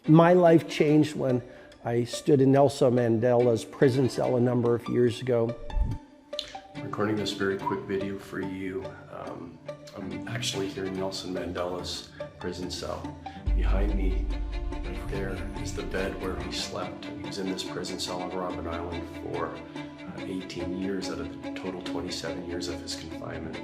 My life changed when I stood in Nelson Mandela's prison cell a number of years ago. I'm recording this very quick video for you. I'm actually here in Nelson Mandela's prison cell. Behind me, right there, is the bed where he slept. He was in this prison cell on Robben Island for 18 years out of the total 27 years of his confinement.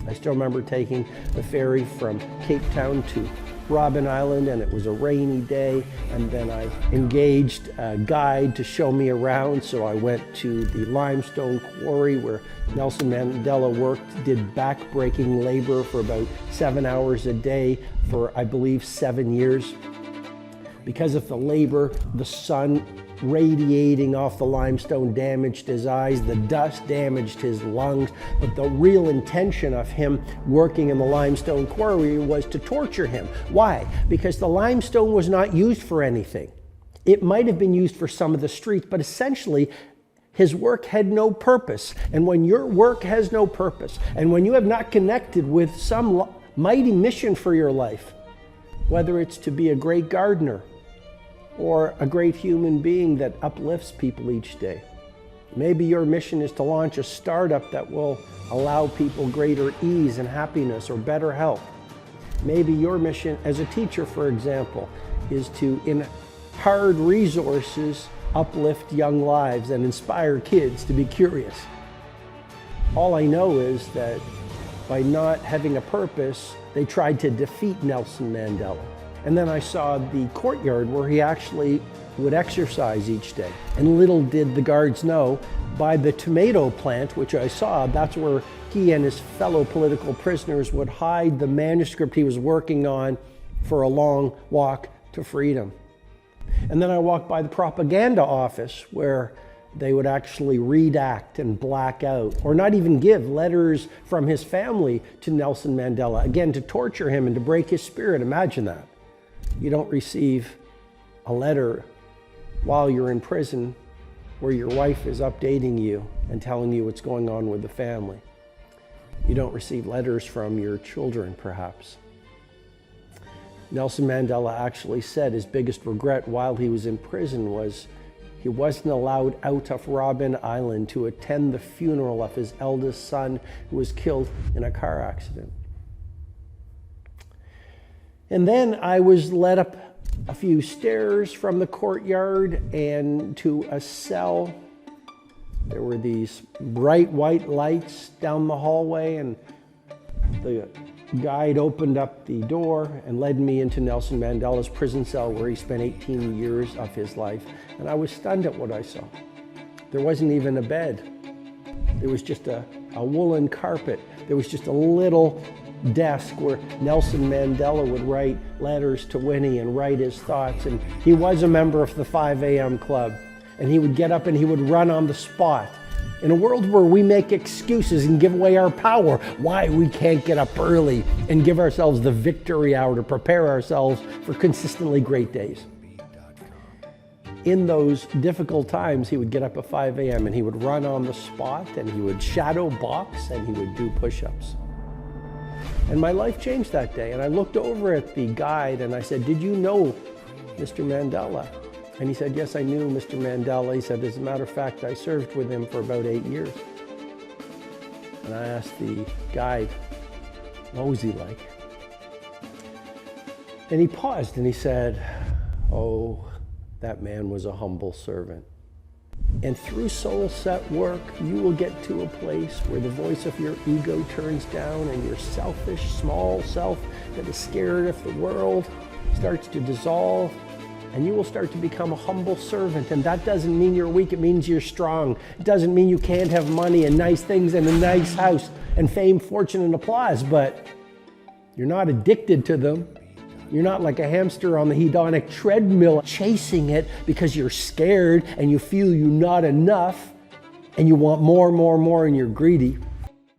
I still remember taking the ferry from Cape Town to Robben Island, and it was a rainy day, and then I engaged a guide to show me around. So I went to the limestone quarry where Nelson Mandela worked, did back-breaking labor for about 7 hours a day for, I believe, 7 years. Because of the labor, the sun radiating off the limestone damaged his eyes, the dust damaged his lungs, but the real intention of him working in the limestone quarry was to torture him. Why? Because the limestone was not used for anything. It might have been used for some of the streets, but essentially his work had no purpose. And when your work has no purpose, and when you have not connected with some mighty mission for your life, whether it's to be a great gardener, or a great human being that uplifts people each day. Maybe your mission is to launch a startup that will allow people greater ease and happiness or better health. Maybe your mission as a teacher, for example, is to, in hard resources, uplift young lives and inspire kids to be curious. All I know is that by not having a purpose, they tried to defeat Nelson Mandela. And then I saw the courtyard where he actually would exercise each day. And little did the guards know, by the tomato plant, which I saw, that's where he and his fellow political prisoners would hide the manuscript he was working on for a long walk to freedom. And then I walked by the propaganda office where they would actually redact and black out, or not even give letters from his family to Nelson Mandela, again, to torture him and to break his spirit. Imagine that. You don't receive a letter while you're in prison where your wife is updating you and telling you what's going on with the family. You don't receive letters from your children, perhaps. Nelson Mandela actually said his biggest regret while he was in prison was he wasn't allowed out of Robben Island to attend the funeral of his eldest son who was killed in a car accident. And then I was led up a few stairs from the courtyard and to a cell. There were these bright white lights down the hallway, and the guide opened up the door and led me into Nelson Mandela's prison cell where he spent 18 years of his life. And I was stunned at what I saw. There wasn't even a bed. There was just a woolen carpet. There was just a little desk where Nelson Mandela would write letters to Winnie and write his thoughts. And he was a member of the 5 a.m. club. And he would get up and he would run on the spot. In a world where we make excuses and give away our power, why we can't get up early and give ourselves the victory hour to prepare ourselves for consistently great days. In those difficult times, he would get up at 5 a.m. and he would run on the spot and he would shadow box and he would do push-ups. And my life changed that day. And I looked over at the guide and I said, "Did you know Mr. Mandela?" And he said, "Yes, I knew Mr. Mandela." He said, "As a matter of fact, I served with him for about 8 years." And I asked the guide, what was he like? And he paused and he said, "Oh, that man was a humble servant." And through soul set work, you will get to a place where the voice of your ego turns down and your selfish, small self that is scared of the world starts to dissolve, and you will start to become a humble servant. And that doesn't mean you're weak, it means you're strong. It doesn't mean you can't have money and nice things and a nice house and fame, fortune, and applause, but you're not addicted to them. You're not like a hamster on the hedonic treadmill chasing it because you're scared and you feel you're not enough and you want more, more, more, and you're greedy.